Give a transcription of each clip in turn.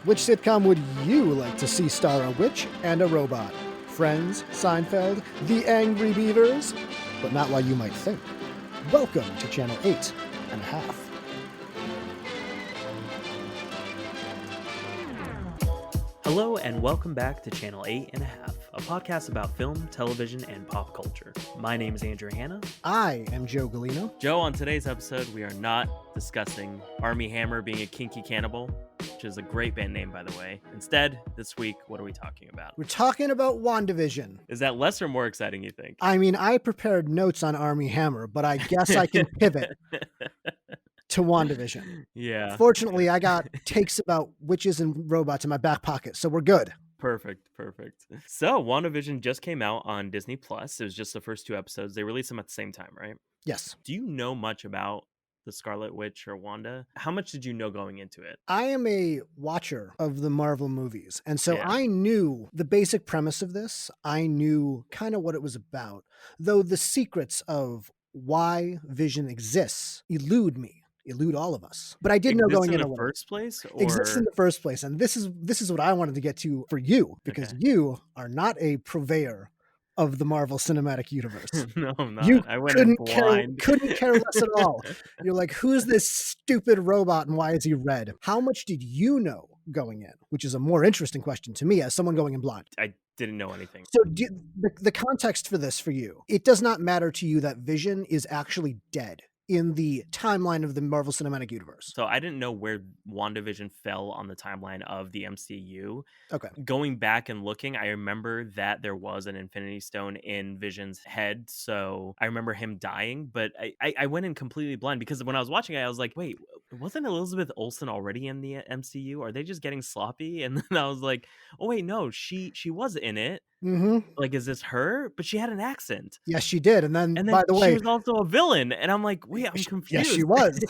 Which sitcom would you like to see star a witch and a robot? Friends, Seinfeld, The Angry Beavers? But not while you might think. Welcome to Channel 8 and a half. Hello and welcome back to Channel 8 and a half, a podcast about film, television, and pop culture. My name is Andrew Hanna. I am Joe Galino. Joe, on today's episode, we are not discussing Armie Hammer being a kinky cannibal, which is a great band name, by the way. Instead, this week, what are we talking about? We're talking about WandaVision. Is that less or more exciting, you think? I mean, I prepared notes on Armie Hammer, but I guess I can pivot to WandaVision. Yeah. Fortunately, I got takes about witches and robots in my back pocket, so we're good. Perfect. So, WandaVision just came out on Disney Plus. It was just the first two episodes. They released them at the same time, right? Yes. Do you know much about the Scarlet Witch or Wanda? How much did you know going into it? I am a watcher of the Marvel movies, and so Yeah. I knew the basic premise of this. I knew kind of what it was about, though the secrets of why Vision exists elude all of us. But I did know going in into the it first place, exists in or the first place, and this is what I wanted to get to for you, because Okay. you are not a purveyor of the Marvel Cinematic Universe. No, I'm not. You I went in blind. couldn't care less at all. You're like, who's this stupid robot and why is he red? How much did you know going in? Which is a more interesting question to me as someone going in blind. I didn't know anything. So the context for this for you, it does not matter to you that Vision is actually dead in the timeline of the Marvel Cinematic Universe. So I didn't know where WandaVision fell on the timeline of the MCU. Okay. Going back and looking, I remember that there was an Infinity Stone in Vision's head. So I remember him dying, but I went in completely blind because when I was watching it, I was like, wait, wasn't Elizabeth Olsen already in the MCU? Are they just getting sloppy? And then I was like, oh wait, no, she was in it. Mm-hmm. Like, is this her? But she had an accent. Yes, she did. And then by the she way, was also a villain. And I'm like, wait, I'm confused. yes, she was.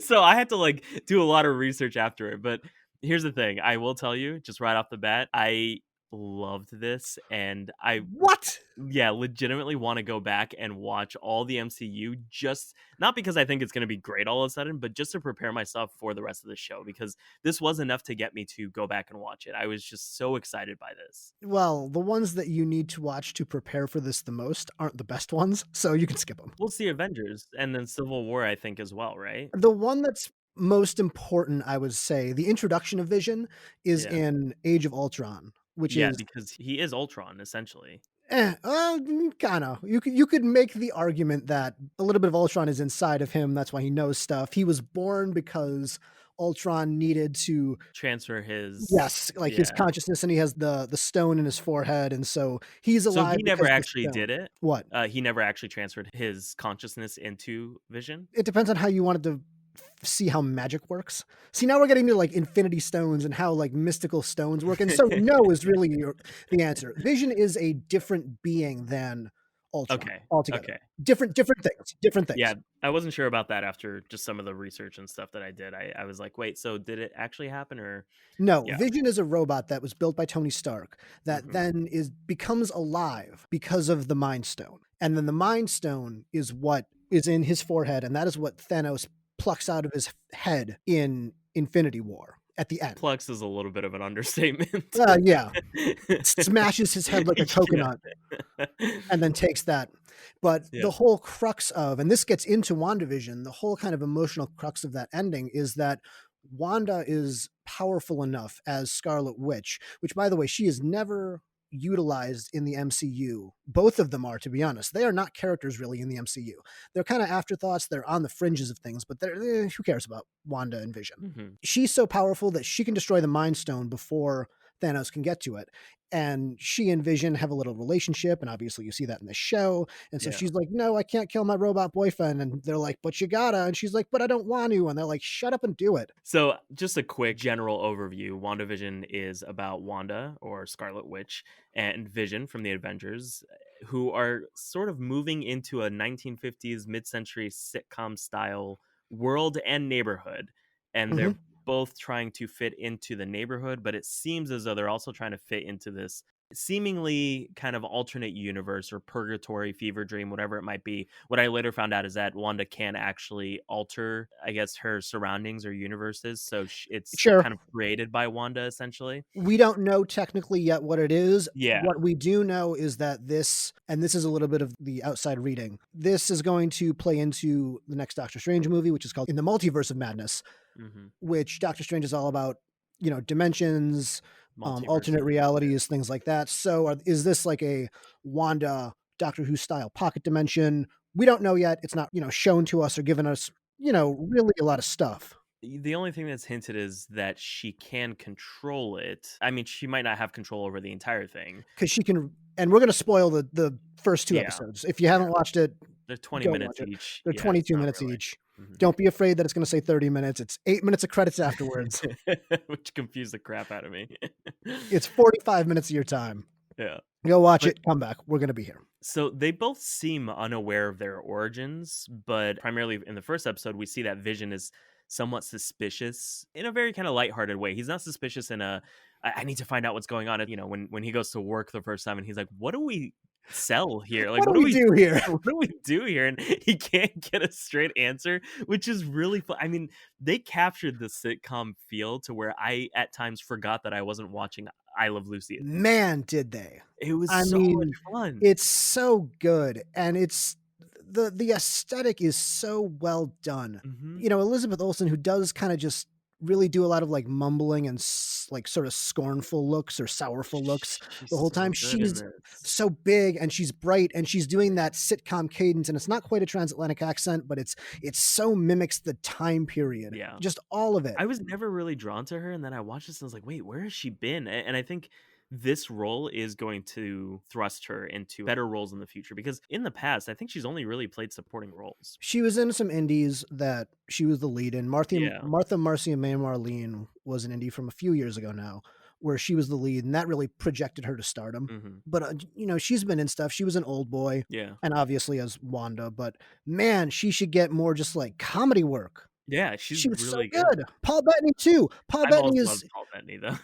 So I had to like do a lot of research after it. But here's the thing. I will tell you, just right off the bat, I loved this. And I legitimately want to go back and watch all the MCU, just not because I think it's going to be great all of a sudden, but just to prepare myself for the rest of the show, because this was enough to get me to go back and watch it. I was just so excited by this. Well, the ones that you need to watch to prepare for this the most aren't the best ones, so you can skip them. We'll see Avengers and then Civil War, I think, as well, right? The one that's most important, I would say, the introduction of Vision is in Age of Ultron, which is because he is Ultron essentially. Kind of. You could make the argument that a little bit of Ultron is inside of him. That's why he knows stuff. He was born because Ultron needed to transfer his his consciousness, and he has the stone in his forehead, and so he's alive. So he never actually did it. What? He never actually transferred his consciousness into Vision. It depends on how you wanted to see how magic works. See, now we're getting to like Infinity Stones and how like mystical stones work, and so no is really the answer. Vision is a different being than Ultron. Altogether. Okay. Different things. Yeah, I wasn't sure about that after just some of the research and stuff that I did. I was like, wait, so did it actually happen or no? Yeah. Vision is a robot that was built by Tony Stark that then becomes alive because of the Mind Stone, and then the Mind Stone is what is in his forehead, and that is what Thanos plucks out of his head in Infinity War at the end. Plucks is a little bit of an understatement. Yeah. Smashes his head like a coconut and then takes that. But the whole crux of, and this gets into WandaVision, the whole kind of emotional crux of that ending is that Wanda is powerful enough as Scarlet Witch, which, by the way, she is never utilized in the MCU. Both of them are, to be honest. They are not characters really in the MCU. They're kind of afterthoughts. They're on the fringes of things, but who cares about Wanda and Vision? Mm-hmm. She's so powerful that she can destroy the Mind Stone before Thanos can get to it. And she and Vision have a little relationship, and obviously you see that in the show. And so she's like, no, I can't kill my robot boyfriend. And they're like, but you gotta. And she's like, but I don't want to. And they're like, shut up and do it. So just a quick general overview. WandaVision is about Wanda, or Scarlet Witch, and Vision from the Avengers, who are sort of moving into a 1950s mid-century sitcom style world and neighborhood. And they're both trying to fit into the neighborhood, but it seems as though they're also trying to fit into this seemingly kind of alternate universe or purgatory, fever dream, whatever it might be. What I later found out is that Wanda can actually alter, I guess, her surroundings or universes. So it's Sure. kind of created by Wanda, essentially. We don't know technically yet what it is. Yeah. What we do know is that this, and this is a little bit of the outside reading, this is going to play into the next Doctor Strange movie, which is called In the Multiverse of Madness, which Doctor Strange is all about, dimensions, alternate realities, things like that. So is this like a Wanda Doctor Who style pocket dimension? We don't know yet. It's not, shown to us or given us, really a lot of stuff. The only thing that's hinted is that she can control it. I mean, she might not have control over the entire thing. Because she can, and we're going to spoil the first 2 episodes. If you haven't watched it, they're 20 minutes each. They're 22 minutes each. Don't be afraid that it's going to say 30 minutes. It's 8 minutes of credits afterwards. Which confused the crap out of me. It's 45 minutes of your time. Yeah. Go watch it, come back. We're going to be here. So they both seem unaware of their origins, but primarily in the first episode, we see that Vision is somewhat suspicious in a very kind of lighthearted way. He's not suspicious in a, I need to find out what's going on. When he goes to work the first time and he's like, what do we sell here? Like, what do we do here? What do we do here? And he can't get a straight answer, which is really fun. I mean, they captured the sitcom feel to where I at times forgot that I wasn't watching I Love Lucy. Man, did they. It was much fun. It's so good. And it's the aesthetic is so well done. Elizabeth Olsen, who does kind of just really do a lot of like mumbling and like sort of scornful looks or sourful looks the whole time. She's so big and she's bright and she's doing that sitcom cadence, and it's not quite a transatlantic accent, but it's so mimics the time period. Yeah, just all of it. I was never really drawn to her, and then I watched this and I was like, wait, where has she been? And I think this role is going to thrust her into better roles in the future, because in the past, I think she's only really played supporting roles. She was in some indies that she was the lead in. Martha Marcia May Marlene was an indie from a few years ago now, where she was the lead, and that really projected her to stardom. But she's been in stuff. She was an Old Boy, and obviously as Wanda. But man, she should get more just like comedy work. Yeah, she was really so good. Paul Bettany too. Paul Bettany is Paul Bettany though.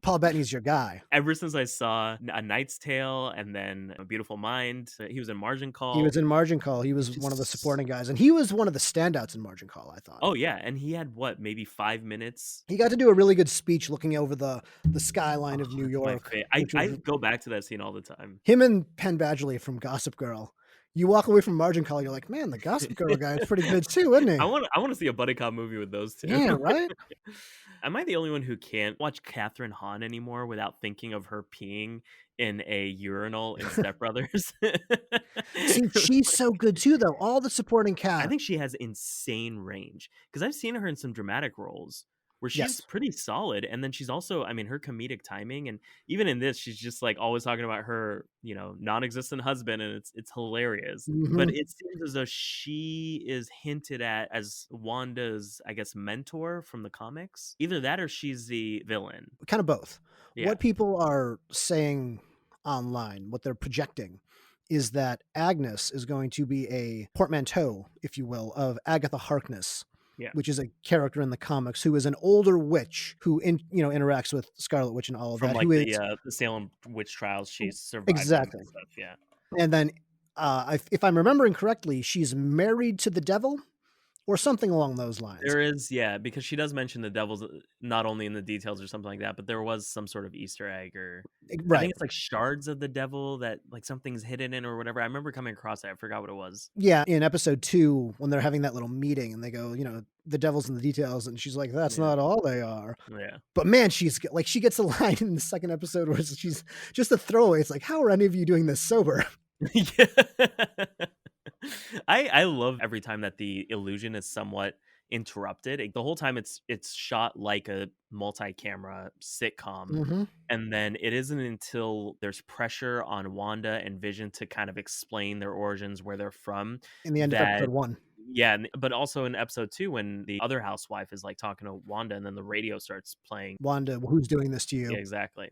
Paul Bettany's your guy. Ever since I saw A Knight's Tale and then A Beautiful Mind, he was in Margin Call. He was in Margin Call. He was one of the supporting guys, and he was one of the standouts in Margin Call, I thought. Oh yeah, and he had maybe 5 minutes. He got to do a really good speech looking over the skyline of New York. I go back to that scene all the time. Him and Penn Badgley from Gossip Girl. You walk away from Margin Call, you're like, man, the Gossip Girl guy is pretty good too, isn't he? I want to see a buddy cop movie with those two. Yeah, right? Am I the only one who can't watch Catherine Hahn anymore without thinking of her peeing in a urinal in Step Brothers? See, she's so good too, though. All the supporting cast. I think she has insane range, because I've seen her in some dramatic roles where she's pretty solid. And then she's also, I mean, her comedic timing, and even in this, she's just like always talking about her, non-existent husband, and it's hilarious. But it seems as though she is hinted at as Wanda's, I guess, mentor from the comics. Either that or she's the villain. Kind of both. Yeah. What people are saying online, what they're projecting, is that Agnes is going to be a portmanteau, if you will, of Agatha Harkness. Yeah. Which is a character in the comics who is an older witch who interacts with Scarlet Witch and all of from that. Like the Salem witch trials, she's survived. Exactly. And stuff, yeah. And then, if I'm remembering correctly, she's married to the devil, or something along those lines. There is, because she does mention the devils not only in the details or something like that, but there was some sort of Easter egg, or I think it's like shards of the devil that like something's hidden in or whatever. I remember coming across that. I forgot what it was. Yeah, in episode 2, when they're having that little meeting and they go, the devil's in the details, and she's like, that's not all they are. Yeah. But man, she gets a line in the second episode where she's just a throwaway. It's like, how are any of you doing this sober? Yeah. I love every time that the illusion is somewhat interrupted. The whole time it's shot like a multi-camera sitcom, and then it isn't until there's pressure on Wanda and Vision to kind of explain their origins, where they're from, in the end of episode 1. Yeah, but also in episode 2, when the other housewife is like talking to Wanda, and then the radio starts playing, Wanda, who's doing this to you? Yeah, exactly.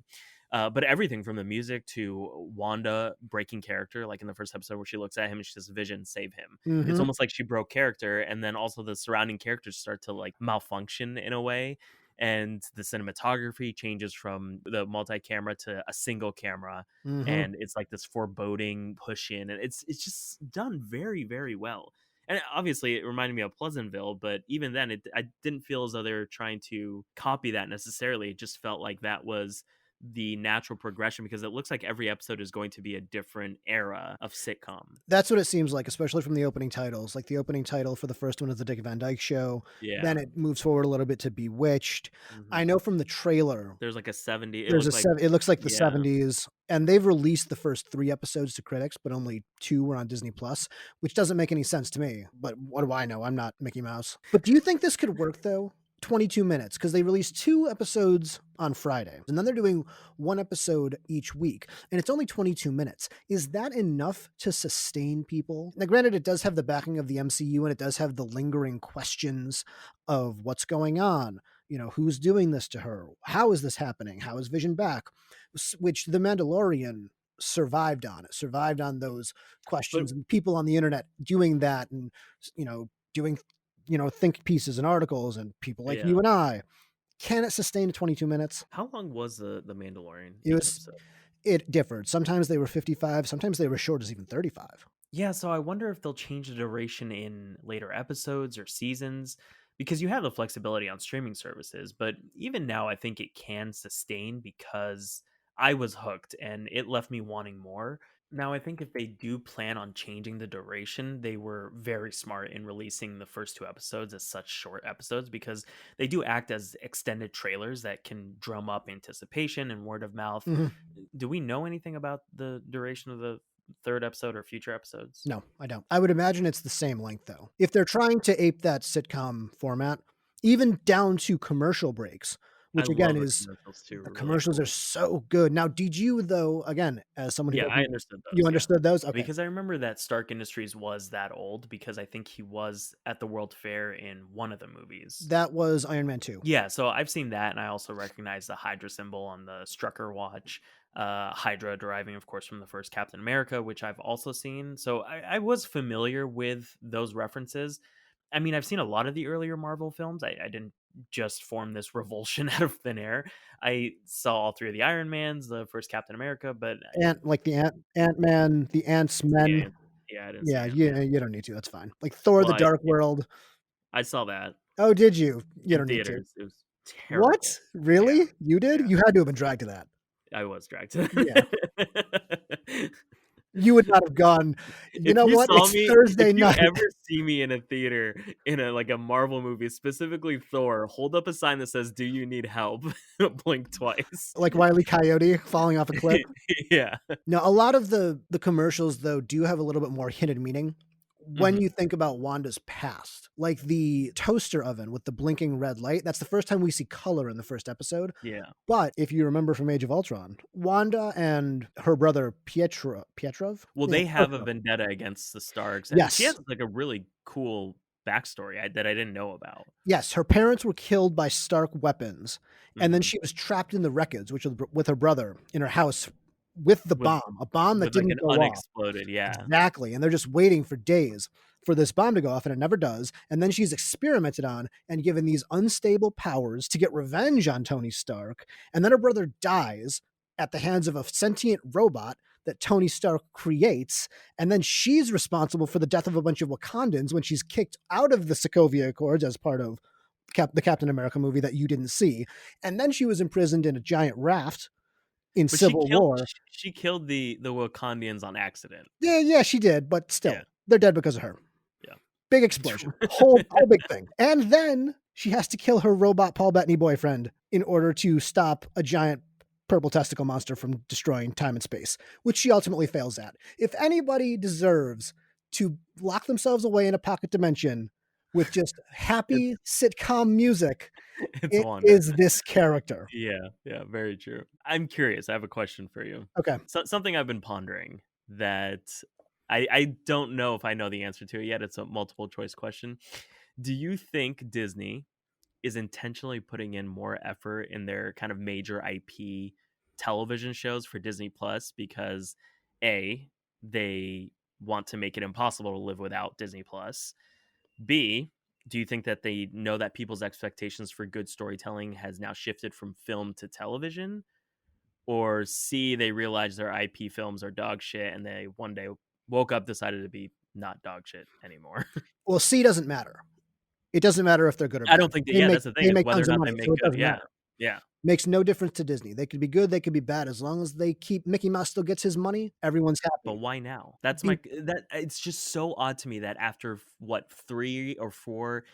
But everything from the music to Wanda breaking character, like in the first episode where she looks at him and she says, Vision, save him. It's almost like she broke character, and then also the surrounding characters start to like malfunction in a way. and the cinematography changes from the multi-camera to a single camera, Hmm. and it's like this foreboding push in, and it's just done very, very well. And obviously it reminded me of Pleasantville, but even then I didn't feel as though they were trying to copy that necessarily. It just felt like that was the natural progression, because it looks like every episode is going to be a different era of sitcom. That's what it seems like, especially from the opening titles. Like the opening title for the first one is the Dick Van Dyke Show. Then Yeah. it moves forward a little bit to Bewitched. I Hmm. know from the trailer There's like a 70, it there's a looked like, seven. It looks like the yeah. 70s, and they've released the first 3 episodes to critics, but only 2 were on Disney Plus, which doesn't make any sense to me. But what do I know? I'm not Mickey Mouse. But do you think this could work though? 22 minutes, because they released 2 episodes on Friday, and then they're doing 1 episode each week, and it's only 22 minutes. Is that enough to sustain people? Now, granted, it does have the backing of the MCU, and it does have the lingering questions of what's going on. Who's doing this to her? How is this happening? How is Vision back? Which The Mandalorian survived on. It survived on those But questions and people on the internet doing that, and doing think pieces and articles, and people like yeah, you and I. Can it sustain 22 minutes? how long was the Mandalorian It each was episode? it differed. Sometimes they were 55, sometimes they were short as even 35. Yeah, so I wonder if they'll change the duration in later episodes or seasons, because you have the flexibility on streaming services, but even now I think it can sustain because I was hooked and it left me wanting more. Now, I think if they do plan on changing the duration, they were very smart in releasing the first 2 episodes as such short episodes, because they do act as extended trailers that can drum up anticipation and word of mouth. Mhm. Do we know anything about the duration of the third episode or future episodes? No, I don't. I would imagine it's the same length though. If they're trying to ape that sitcom format, even down to commercial breaks, I which again love the is commercials too, the really commercials are cool. so good. Now, did you though, again, as someone Yeah, I who understood you those, yeah. understood those? Okay. Because I remember that Stark Industries was that old, because I think he was at the World Fair in one of the movies. That was Iron Man 2. Yeah, so I've seen that, and I also recognize the Hydra symbol on the Strucker watch. Hydra deriving, of course, from the first Captain America, which I've also seen. So I was familiar with those references. I mean, I've seen a lot of the earlier Marvel films. I didn't just form this revulsion out of thin air. I saw all 3 of the Iron Mans, the first Captain America, but Like the Ant-Man, the Ants Men. yeah, yeah, I didn't see Yeah, Ant Man. you don't need to. That's fine. Like Thor: The Well, Dark World. I saw that Oh, did you? You in don't need to. theaters. It was terrible. What? Yeah, Really? You did? yeah, You had to have been dragged to that. I was dragged to Yeah. that. You would not have gone, "You know what? It's If Thursday you night." ever see me in a theater in like a Marvel movie, specifically Thor, hold up a sign that says, "Do you need help?" Blink twice. Like Wile E. Coyote falling off a cliff. Yeah. Now, a lot of the commercials, though, do have a little bit more hidden meaning when Mhm. you think about Wanda's past. Like the toaster oven with the blinking red light, that's the first time we see color in the first episode. Yeah. But if you remember from Age of Ultron, Wanda and her brother Pietrov? Well, Yeah, they have a Pietro. vendetta against the Starks, and she has, Yes. like, a really cool backstory that I didn't know about. Yes, her parents were killed by Stark weapons, and then Mhm. she was trapped in the wreckage, which was with her brother in her house with the With bomb, a bomb that with, like, didn't an go off. unexploded, yeah. Exactly, and they're just waiting for days for this bomb to go off, and it never does, and then she's experimented on and given these unstable powers to get revenge on Tony Stark, and then her brother dies at the hands of a sentient robot that Tony Stark creates, and then she's responsible for the death of a bunch of Wakandans when she's kicked out of the Sokovia Accords as part of the Captain America movie that you didn't see, and then she was imprisoned in a giant raft in But she Civil killed War. she killed the Wakandians on accident. Yeah, she did, but Yeah, still, they're dead because of her. yeah. Big explosion. Whole big thing. And then she has to kill her robot Paul Bettany boyfriend in order to stop a giant purple testicle monster from destroying time and space, which she ultimately fails at. If anybody deserves to lock themselves away in a pocket dimension with just happy It's sitcom music, it's it Wanda. is this character. Yeah, yeah, very true. I'm curious, I have a question for you. Okay. Something I've been pondering that I don't know if I know the answer to it yet. It's a multiple choice question. Do you think Disney is intentionally putting in more effort in their kind of major IP television shows for Disney Plus because A, they want to make it impossible to live without Disney Plus. B, Do you think that they know that people's expectations for good storytelling has now shifted from film to television? Or C, they realize their IP films are dog shit and they one day woke up, decided to be not dog shit anymore? Well, C doesn't matter. It doesn't matter if they're good or I bad. don't think that, yeah, that's the thing They is make whether or tons of not they money, so make it good. doesn't Yeah. matter. Yeah. Makes no difference to Disney. They could be good, they could be bad. As long as they keep Mickey Mouse still gets his money, everyone's But happy. why now? That's Be my that it's just so odd to me that after what 3 or 4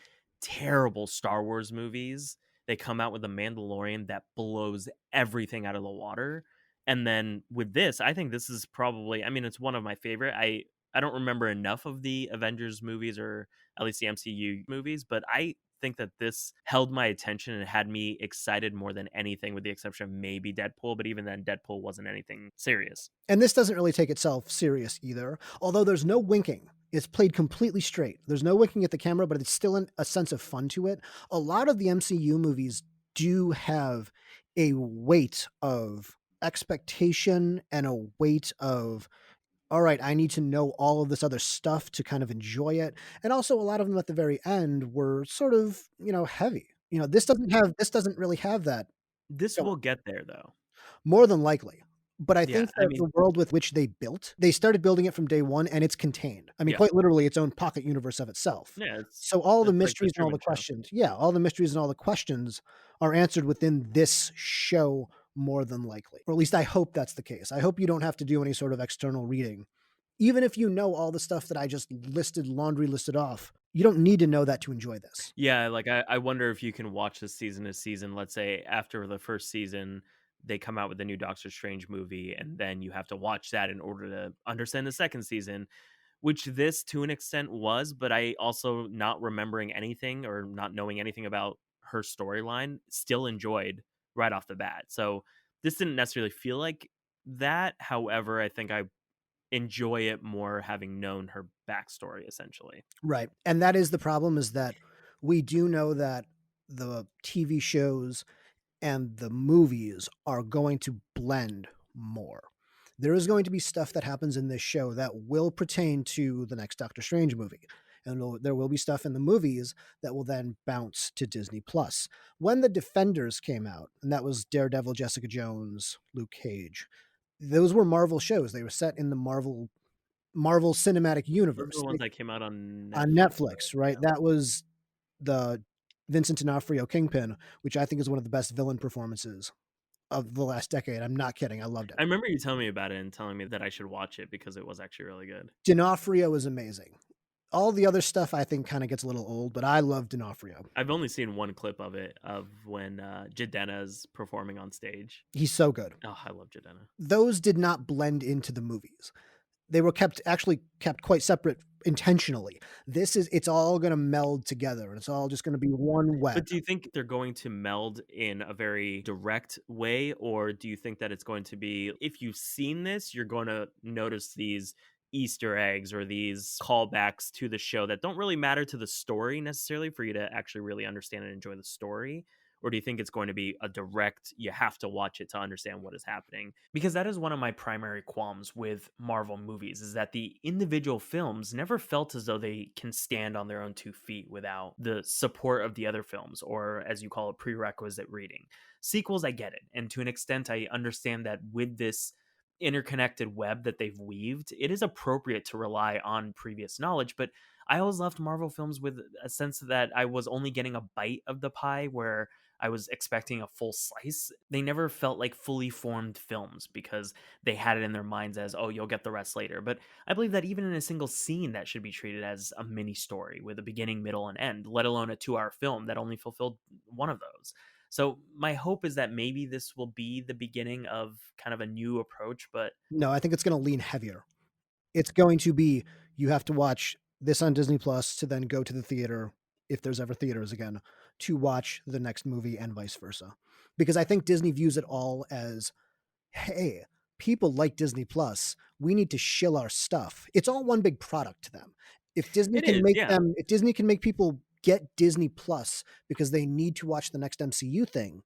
terrible Star Wars movies, they come out with The Mandalorian that blows everything out of the water. And then with this, I think this is probably, I mean, it's one of my favorite. I don't remember enough of the Avengers movies or at least the MCU movies, but I think that this held my attention and had me excited more than anything, with the exception of maybe Deadpool. But even then, Deadpool wasn't anything serious. And this doesn't really take itself serious either, although there's no winking. It's played completely straight. There's no winking at the camera, but it's still a sense of fun to it. A lot of the MCU movies do have a weight of expectation and a weight of, all right, I need to know all of this other stuff to kind of enjoy it. And also a lot of them at the very end were sort of, heavy. This doesn't really have that This going. will get there, though. More than likely. But I Yeah, think I that mean, the world with which they started building it from day one, and it's contained. I mean, yeah, quite literally its own pocket universe of itself. yeah, So all the it's like the mysteries and all the Truman Show. questions, yeah, all the mysteries and all the questions are answered within this show more than likely. Or at least I hope that's the case. I hope you don't have to do any sort of external reading. Even if you know all the stuff that I just laundry listed off, you don't need to know that to enjoy this. Yeah, like I wonder if you can watch this season to season. Let's say after the first season, they come out with a new Doctor Strange movie, and then you have to watch that in order to understand the second season, which this to an extent was, but I also not remembering anything or not knowing anything about her storyline, still enjoyed right off the bat. So this didn't necessarily feel like that. However, I think I enjoy it more having known her backstory essentially. Right. And that is the problem, is that we do know that the TV shows and the movies are going to blend more. There is going to be stuff that happens in this show that will pertain to the next Doctor Strange movie. And there will be stuff in the movies that will then bounce to Disney Plus. When The Defenders came out, and that was Daredevil, Jessica Jones, Luke Cage, those were Marvel shows. They were set in the Marvel Cinematic Those are Universe the ones that came out on on Netflix, Netflix, right? right? Yeah. That was the Vincent D'Onofrio Kingpin, which I think is one of the best villain performances of the last decade. I'm not kidding. I loved it. I remember you telling me about it and telling me that I should watch it because it was actually really good. D'Onofrio is amazing. All the other stuff I think kind of gets a little old, but I love D'Onofrio. I've only seen one clip of it, of when Jidenna's performing on stage. He's so good. Oh, I love Jidenna. Those did not blend into the movies. They were kept quite separate intentionally. It's all going to meld together, and it's all just going to be one web. But do you think they're going to meld in a very direct way, or do you think that it's going to be, if you've seen this, you're going to notice these Easter eggs or these callbacks to the show that don't really matter to the story necessarily for you to actually really understand and enjoy the story? Or do you think it's going to be a direct, you have to watch it to understand what is happening? Because that is one of my primary qualms with Marvel movies, is that the individual films never felt as though they can stand on their own 2 feet without the support of the other films, or as you call it, prerequisite reading. Sequels, I get it. And to an extent, I understand that with this interconnected web that they've weaved, it is appropriate to rely on previous knowledge. But I always left Marvel films with a sense that I was only getting a bite of the pie, where I was expecting a full slice. They never felt like fully formed films because they had it in their minds as, oh, you'll get the rest later. But I believe that even in a single scene, that should be treated as a mini story with a beginning, middle, and end, let alone a 2-hour film that only fulfilled one of those. So my hope is that maybe this will be the beginning of kind of a new approach, but No, I think it's going to lean heavier. It's going to be, you have to watch this on Disney Plus to then go to the theater, if there's ever theaters again, to watch the next movie, and vice versa. Because I think Disney views it all as, hey, people like Disney Plus. We need to shill our stuff. It's all one big product to them. If Disney it can is, make yeah. if Disney can make people get Disney Plus because they need to watch the next MCU thing,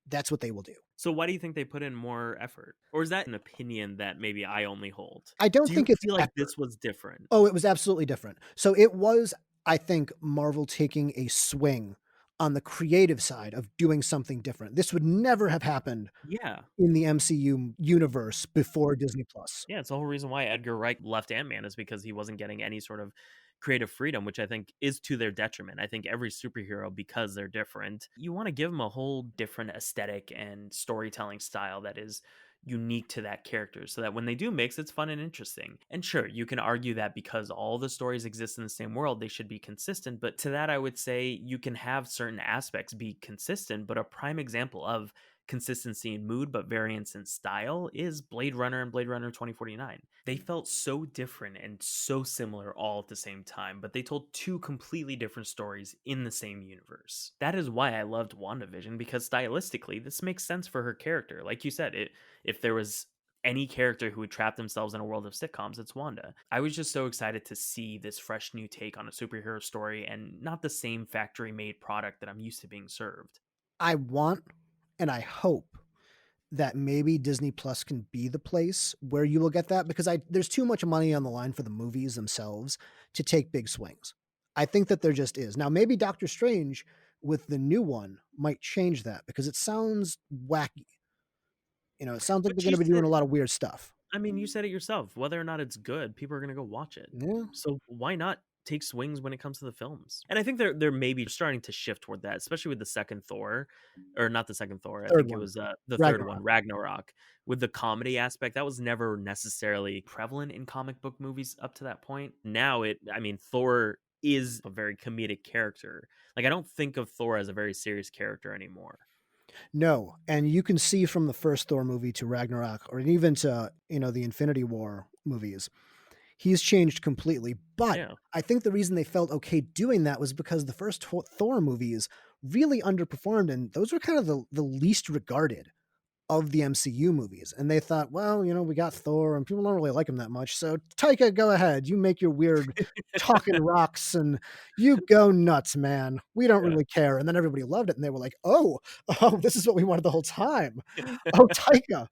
that's what they will do. So why do you think they put in more effort? Or is that an opinion that maybe I only hold? I don't Do you think it's feel like effort. this was different? Oh, it was absolutely different. So it was I think Marvel taking a swing on the creative side of doing something different. This would never have happened Yeah. in the MCU universe before Disney Plus. Yeah, it's the whole reason why Edgar Wright left Ant-Man is because he wasn't getting any sort of creative freedom, which I think is to their detriment. I think every superhero, because they're different, you want to give them a whole different aesthetic and storytelling style that is unique to that character so that when they do mix, it's fun and interesting. And sure, you can argue that because all the stories exist in the same world, they should be consistent. But to that, I would say you can have certain aspects be consistent, but a prime example of consistency in mood but variance in style is Blade Runner and Blade Runner 2049. They felt so different and so similar all at the same time, but they told two completely different stories in the same universe. That is why I loved WandaVision, because stylistically this makes sense for her character. Like you said, if there was any character who would trap themselves in a world of sitcoms, it's Wanda. I was just so excited to see this fresh new take on a superhero story and not the same factory made product that I'm used to being served. I want and I hope that maybe Disney Plus can be the place where you will get that, because there's too much money on the line for the movies themselves to take big swings. I think that there just is. Now, maybe Doctor Strange with the new one might change that, because it sounds wacky. It sounds like But they're you going to be doing said a lot of weird stuff. I mean, you said it yourself. Whether or not it's good, people are going to go watch it. Yeah. So why not take swings when it comes to the films? And I think they're maybe starting to shift toward that, especially with the second Thor, or not the second Thor. I Third think it one, was the third one, Ragnarok. Ragnarok, with the comedy aspect that was never necessarily prevalent in comic book movies up to that point. Now I mean, Thor is a very comedic character. Like I don't think of Thor as a very serious character anymore. No, and you can see from the first Thor movie to Ragnarok, or even to the Infinity War movies, he's changed completely. But Yeah. I think the reason they felt okay doing that was because the first Thor movies really underperformed, and those were kind of the least regarded of the MCU movies. And they thought, well, we got Thor and people don't really like him that much. So Taika, go ahead. You make your weird talking rocks and you go nuts, man. We don't Yeah. really care. And then everybody loved it and they were like, oh, this is what we wanted the whole time. Oh, Taika,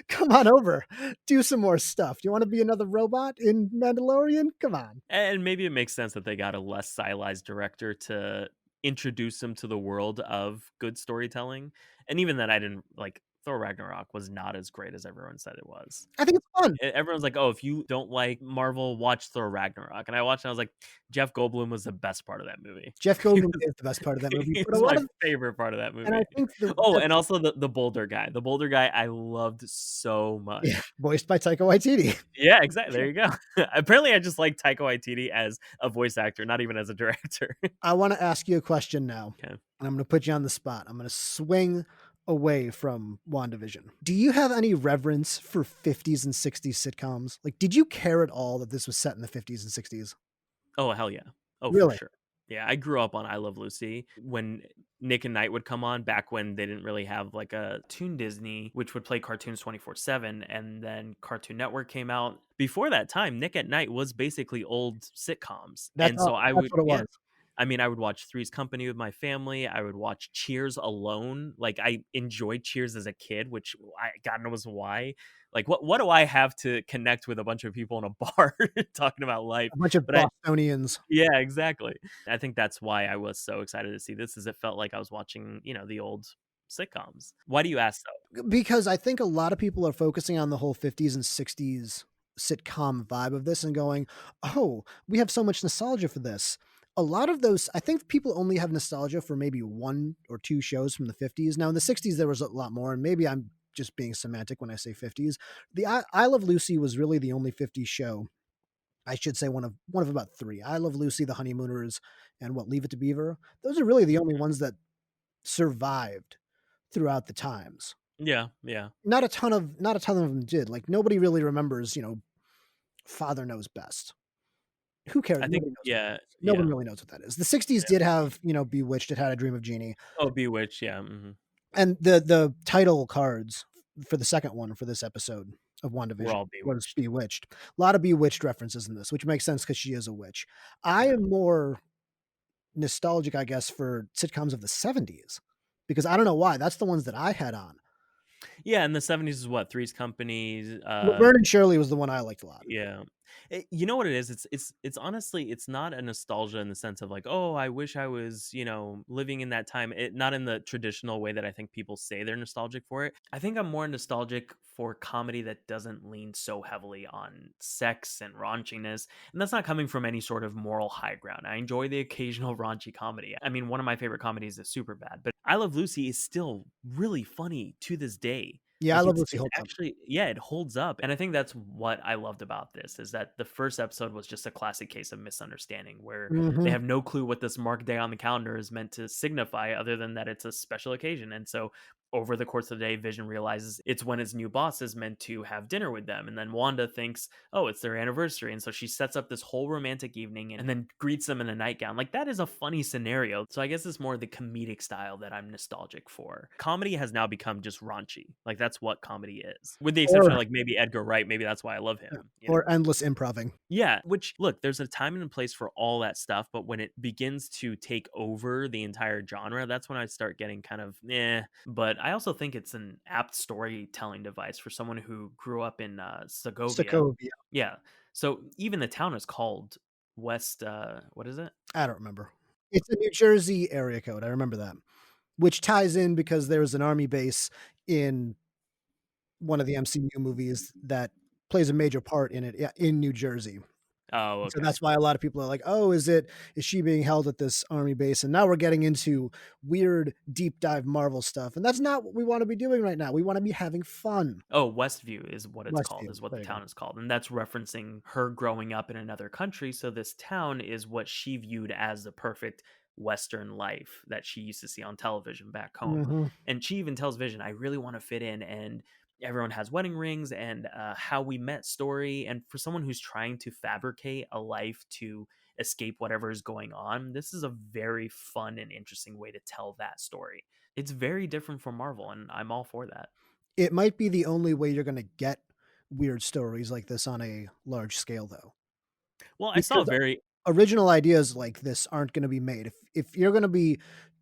come on over. Do some more stuff. Do you want to be another robot in Mandalorian? Come on. And maybe it makes sense that they got a less stylized director to introduce them to the world of good storytelling. And even then, I didn't like Thor Ragnarok was not as great as everyone said it was. I think it's fun. Everyone's like, "Oh, if you don't like Marvel, watch Thor Ragnarok." And I watched, and I was like, "Jeff Goldblum was the best part of that movie." Jeff He Goldblum was, is the best part of that movie. he But a was lot my of, favorite part of that and I movie. think Oh, and also the Boulder guy. The Boulder guy, I loved so yeah, much. voiced by Taika Waititi. Yeah, exactly. There you go. Apparently, I just like Taika Waititi as a voice actor, not even as a director. I want to ask you a question now, Okay. and I'm going to put you on the spot. I'm going to swing away from WandaVision. Do you have any reverence for 50s and 60s sitcoms? Like, did you care at all that this was set in the 50s and 60s? Oh, hell yeah. Oh, for Really? sure. Yeah, I grew up on I Love Lucy when Nick and Knight would come on back when they didn't really have like a Toon Disney, which would play cartoons 24/7. And then Cartoon Network came out. Before that time, Nick at Night was basically old sitcoms. And so I That's would, what it yeah, was. I mean, I would watch Three's Company with my family. I would watch Cheers alone. Like I enjoyed Cheers as a kid, which God knows why. Like what do I have to connect with a bunch of people in a bar talking about life? A bunch of But Bostonians. yeah, exactly. I think that's why I was so excited to see this, is it felt like I was watching, the old sitcoms. Why do you ask though? Because I think a lot of people are focusing on the whole 50s and 60s sitcom vibe of this and going, oh, we have so much nostalgia for this. A lot of those, I think people only have nostalgia for maybe one or two shows from the 50s. Now, in the 60s, there was a lot more, and maybe I'm just being semantic when I say 50s. The I Love Lucy was really the only 50s show. I should say one of about three. I Love Lucy, The Honeymooners, and Leave It to Beaver. Those are really the only ones that survived throughout the times. Yeah, yeah. Not a ton of them did. Like nobody really remembers, Father Knows Best. Who cares? I think Nobody knows what yeah, that is. No one yeah. really knows what that is. The 60s Yeah. did have, Bewitched, it had A Dream of Jeannie. Oh, Bewitched, yeah. Hmm. And the title cards for the second one for this episode of We're WandaVision all was Bewitched. Bewitched. A lot of Bewitched references in this, which makes sense because she is a witch. I am more nostalgic, I guess, for sitcoms of the 70s because I don't know why. That's the ones that I had on. Yeah, in the 70s is what? Three's Companies, Laverne and Shirley was the one I liked a lot. yeah. You know what it is? It's honestly it's not a nostalgia in the sense of like, oh, I wish I was, living in that time. Not in the traditional way that I think people say they're nostalgic for it. I think I'm more nostalgic for comedy that doesn't lean so heavily on sex and raunchiness. And that's not coming from any sort of moral high ground. I enjoy the occasional raunchy comedy. I mean, one of my favorite comedies is Superbad, but I Love Lucy is still really funny to this day. Yeah, I Like Love it's Lucy it holds up. actually yeah, it holds up, and I think that's what I loved about this, is that the first episode was just a classic case of misunderstanding, where they Mhm. have no clue what this marked day on the calendar is meant to signify other than that it's a special occasion, and so over the course of the day, Vision realizes it's when his new boss is meant to have dinner with them, and then Wanda thinks, "Oh, it's their anniversary," and so she sets up this whole romantic evening and then greets them in a nightgown. Like, that is a funny scenario, so I guess it's more the comedic style that I'm nostalgic for. Comedy has now become just raunchy, like, that's what comedy is, with the exception of, Or like, maybe Edgar Wright, maybe that's why I love yeah, him, you know? or endless improving. Yeah, which look, there's a time and a place for all that stuff, but when it begins to take over the entire genre, that's when I start getting kind of eh. But I also think it's an apt storytelling device for someone who grew up in Segovia. Sokovia. Yeah. So even the town is called West what is it? I don't remember. It's a New Jersey area code, I remember that, which ties in because there's an army base in one of the MCU movies that plays a major part in it, yeah, in New Jersey. Oh, So okay. that's why a lot of people are like, "Oh, is she being held at this army base?" And now we're getting into weird deep dive Marvel stuff, and that's not what we wanna be doing right now. We wanna be having fun. Oh, Westview is what it's called, Westview, is what the there you go. town is called, and that's referencing her growing up in another country, so this town is what she viewed as the perfect Western life that she used to see on television back home, Mhm. and she even tells Vision, "I really wanna fit in, and everyone has wedding rings, and, how we met story," and for someone who's trying to fabricate a life to escape whatever is going on, this is a very fun and interesting way to tell that story. It's very different from Marvel, and I'm all for that. It might be the only way you're gonna get weird stories like this on a large scale, though, Well, I saw a because very original ideas like this aren't gonna be made. If you're gonna be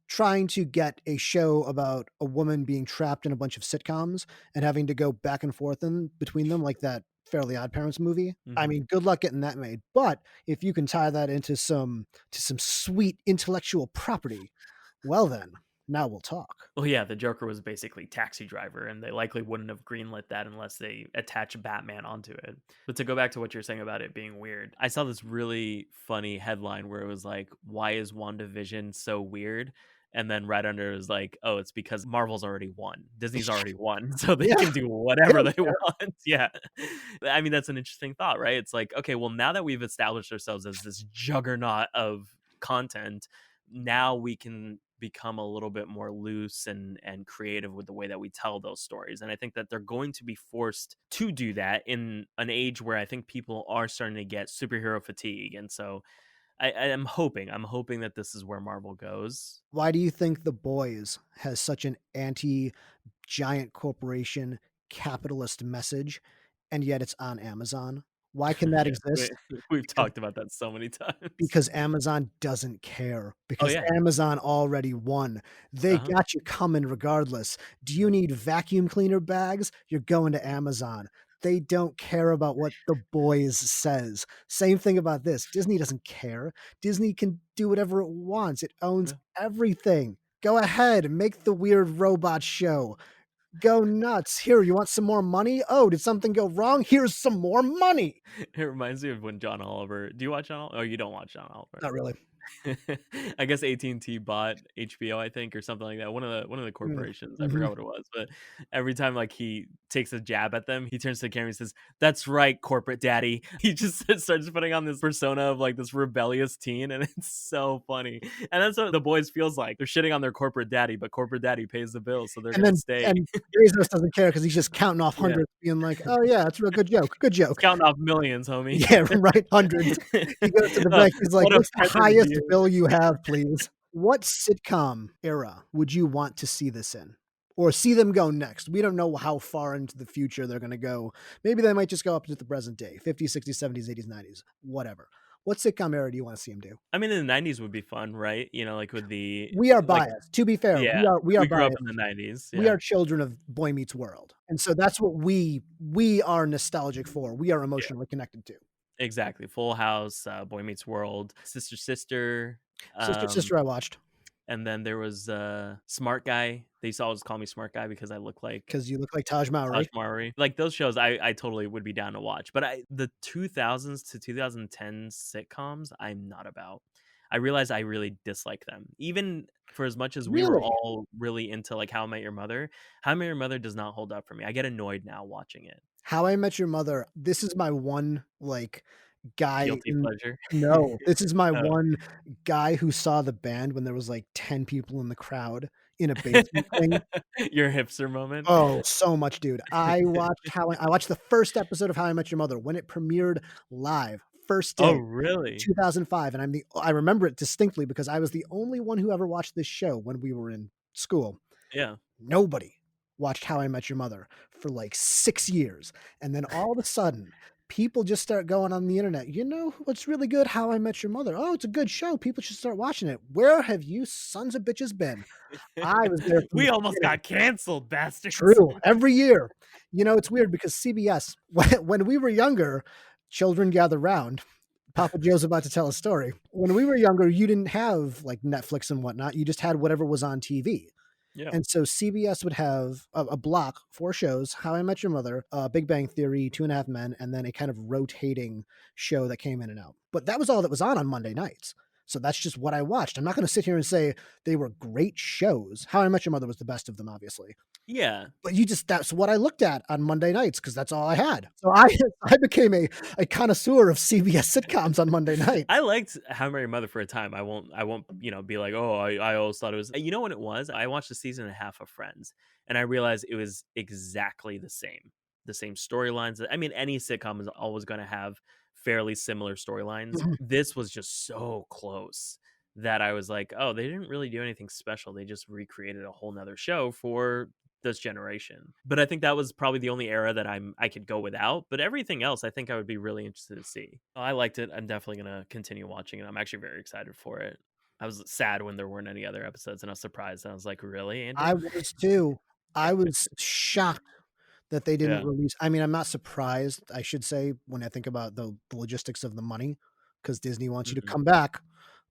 trying to get a show about a woman being trapped in a bunch of sitcoms and having to go back and forth in between them like that Fairly Odd Parents movie, I mhm. mean, good luck getting that made, but if you can tie that into some sweet intellectual property, well then, now we'll talk. Well, yeah, the Joker was basically Taxi Driver, and they likely wouldn't have greenlit that unless they attach Batman onto it. But to go back to what you're saying about it being weird, I saw this really funny headline where it was like, "Why is WandaVision so weird?" And then right under it was like, "Oh, it's because Marvel's already won. Disney's already won, so they Yeah, can do they whatever don't they care. want." Yeah. I mean, that's an interesting thought, right? It's like, okay, well, now that we've established ourselves as this juggernaut of content, now we can become a little bit more loose and creative with the way that we tell those stories, and I think that they're going to be forced to do that in an age where I think people are starting to get superhero fatigue, and so I'm hoping that this is where Marvel goes. Why do you think The Boys has such an anti-giant corporation capitalist message, and yet it's on Amazon? Why can that Yeah, exist? we've Because talked about that so many times. because Amazon doesn't care, Oh because yeah. Amazon already won. They Uh-huh. got you coming regardless. Do you need vacuum cleaner bags? You're going to Amazon. They don't care about what The Boys says. Same thing about this. Disney doesn't care. Disney can do whatever it wants. It owns Yeah. everything. Go ahead, make the weird robot show. Go nuts. Here, you want some more money? Oh, did something go wrong? Here's some more money. It reminds me of when John Oliver, do you watch John Oliver? Oh, you don't watch John Oliver. Not really. I guess AT&T bought HBO, I think, or something like that. One of the Mm, corporations. I mhm. forgot what it was, but every time like he takes a jab at them, he turns to the camera and says, "That's right, corporate daddy." He just starts putting on this persona of like this rebellious teen, and it's so funny. And that's what the boys feels like. They're shitting on their corporate daddy, but corporate daddy pays the bills, so they're And gonna then stay. and Bezos doesn't care because he's just counting off Yeah, hundreds, being like, "Oh, yeah, that's a real good joke. Good he's joke." counting off millions, homie. Yeah, right, hundreds. He goes to the Uh, bank, he's like, what a "What's the present highest view. bill you have, please?" What sitcom era would you want to see this in? Or see them go next? We don't know how far into the future they're gonna go. Maybe they might just go up to the present day, 50s, 60s, 70s, 80s, 90s, whatever. What sitcom era do you wanna see them do? I mean, in the '90s would be fun, right? Like with the We are like biased. To be fair, yeah, we are we grew up in biased. the '90s, We yeah, are children of Boy Meets World, and so that's what we are nostalgic for, we are yeah. emotionally connected to. Exactly. Full House, Boy Meets World, Sister Sister, Sister um, Sister I watched and then there was, Smart Guy. They used to always call me Smart Guy because I look like because you look like Taj Taj Mowry. Mahal. Like, those shows, I totally would be down to watch, but the 2000s to 2010s sitcoms, I'm not about. I realize I really dislike them. Even for as much as we were Really? all really into, like, How I Met Your Mother, How I Met Your Mother does not hold up for me. I get annoyed now watching it. How I Met Your Mother, this is my one, like, guy Guilty in pleasure. no, this is my Oh. one guy who saw the band when there was, like, 10 people in the crowd in a basement thing. Your hipster moment? Oh, so much, dude. I watched the first episode of How I Met Your Mother when it premiered live, first Oh, day, really? 2005, and I remember it distinctly because I was the only one who ever watched this show when we were in school. Yeah. Nobody watched How I Met Your Mother for, like, 6 years, and then all of a sudden, people just start going on the internet, "You know what's really good? How I Met Your Mother. Oh, it's a good show. People should start watching it." Where have you sons of bitches been? I was there from We the almost beginning. got canceled, bastards. True, every year. You know, it's weird because CBS when we were younger, children gather round. Papa Joe's about to tell a story. When we were younger, you didn't have, like, Netflix and whatnot, you just had whatever was on TV. Yeah. And so CBS would have a block, 4 shows, How I Met Your Mother, Big Bang Theory, Two and a Half Men, and then a kind of rotating show that came in and out. But that was all that was on Monday nights. So that's just what I watched. I'm not gonna sit here and say they were great shows. How I Met Your Mother was the best of them, obviously. Yeah. But that's what I looked at on Monday nights because that's all I had. So I I became a connoisseur of CBS sitcoms on Monday night. I liked How I Met Your Mother for a time. I won't, be like, "Oh, I always thought it was." You know what it was? I watched a season and a half of Friends, and I realized it was exactly the same. The same storylines. I mean, any sitcom is always gonna have fairly similar storylines. Mhm. This was just so close that I was like, "Oh, they didn't really do anything special. They just recreated a whole 'nother show for this generation." But I think that was probably the only era that I could go without, but everything else I think I would be really interested to see. I liked it. I'm definitely gonna continue watching it. I'm actually very excited for it. I was sad when there weren't any other episodes, and I was surprised. I was like, "Really, I Andrew?" was too. I was shocked that they didn't Yeah. release. I mean, I'm not surprised, I should say, when I think about the logistics of the money, because Disney wants you to Mhm. come back,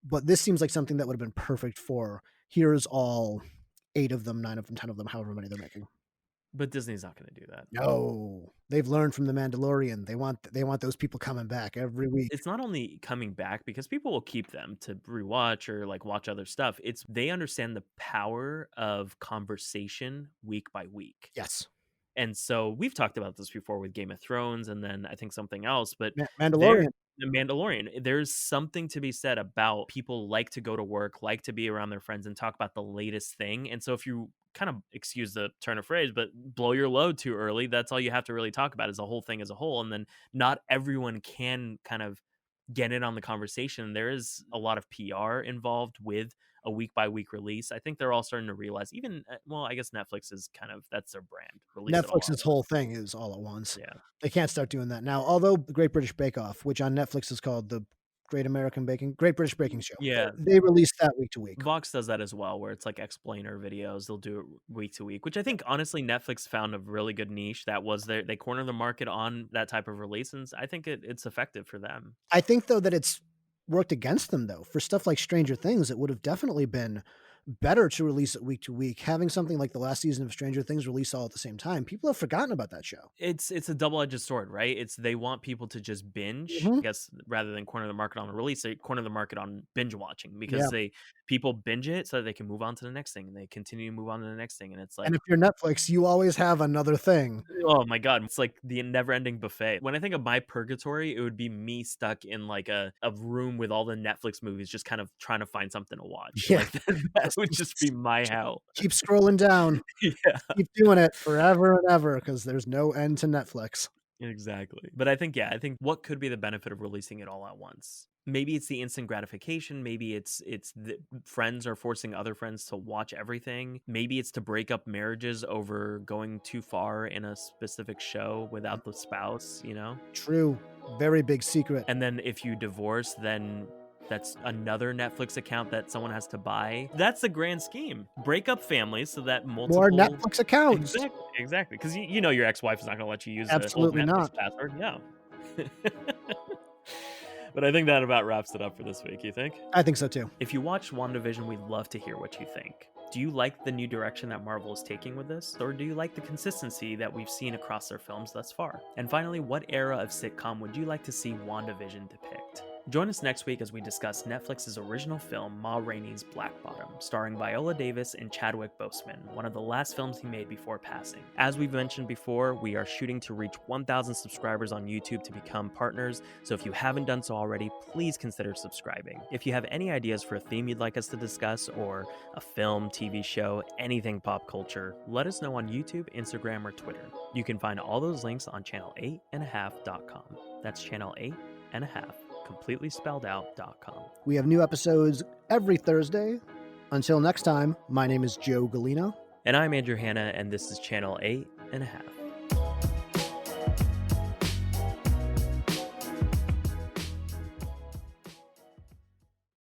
but this seems like something that would have been perfect for, here's all 8 of them, 9 of them, 10 of them, however many they're making. But Disney's not gonna do that. No, they've learned from The Mandalorian. They want those people coming back every week. It's not only coming back because people will keep them to rewatch or, like, watch other stuff. It's they understand the power of conversation week by week. Yes. And so we've talked about this before with Game of Thrones and then I think something else, but there Mandalorian. The Mandalorian, there's something to be said about people like to go to work, like to be around their friends and talk about the latest thing. And so if you kind of excuse the turn of phrase, but blow your load too early, that's all you have to really talk about is the whole thing as a whole. And then not everyone can kind of get in on the conversation. There is a lot of PR involved with a week by week release. I think they're all starting to realize, even well, I guess Netflix is kind of that's their brand. Release it all at Netflix's whole once. thing is all at once. Yeah. They can't start doing that now, although the Great British Bake Off, which on Netflix is called the Great British Baking Show, Yeah. they release that week to week. Vox does that as well, where it's like explainer videos. They'll do it week to week, which I think honestly Netflix found a really good niche. That was they corner the market on that type of release, and I think it's effective for them. I think, though, that it's worked against them, though. For stuff like Stranger Things, it would have definitely been better to release it week to week. Having something like the last season of Stranger Things release all at the same time, people have forgotten about that show. It's a double-edged sword, right? It's they want people to just binge, Mhm. I guess, rather than corner the market on the release, they corner the market on binge watching because Yeah, people binge it so that they can move on to the next thing and they continue to move on to the next thing. And it's and like, if you're Netflix, you always have another thing. oh my god, it's like the never-ending buffet. When I think of my purgatory, it would be me stuck in like a room with all the Netflix movies, just kind of trying to find something to watch. Yeah. Like that would just be my hell. Keep scrolling down. Yeah, Keep doing it forever and ever because there's no end to Netflix. exactly. But I think, yeah, I think what could be the benefit of releasing it all at once? Maybe it's the instant gratification. Maybe it's the friends are forcing other friends to watch everything. Maybe it's to break up marriages over going too far in a specific show without the spouse, you know? True. Very big secret. And then if you divorce, then that's another Netflix account that someone has to buy. That's the grand scheme. Break up families so that More multiple Netflix accounts. exactly. Because you know your ex-wife is not going to let you use the old Absolutely Netflix not. password. Yeah. But I think that about wraps it up for this week. You think? I think so too. If you watched WandaVision, we'd love to hear what you think. Do you like the new direction that Marvel is taking with this? Or do you like the consistency that we've seen across their films thus far? And finally, what era of sitcom would you like to see WandaVision depict? Join us next week as we discuss Netflix's original film, Ma Rainey's Black Bottom, starring Viola Davis and Chadwick Boseman, one of the last films he made before passing. As we've mentioned before, we are shooting to reach 1,000 subscribers on YouTube to become partners, so if you haven't done so already, please consider subscribing. If you have any ideas for a theme you'd like us to discuss, or a film, TV show, anything pop culture, let us know on YouTube, Instagram, or Twitter. You can find all those links on channel8.5.com. That's channel8.5. completely spelled out.com. We have new episodes every Thursday. Until next time, my name is Joe Galino. And I'm Andrew Hanna, and this is Channel 8.5.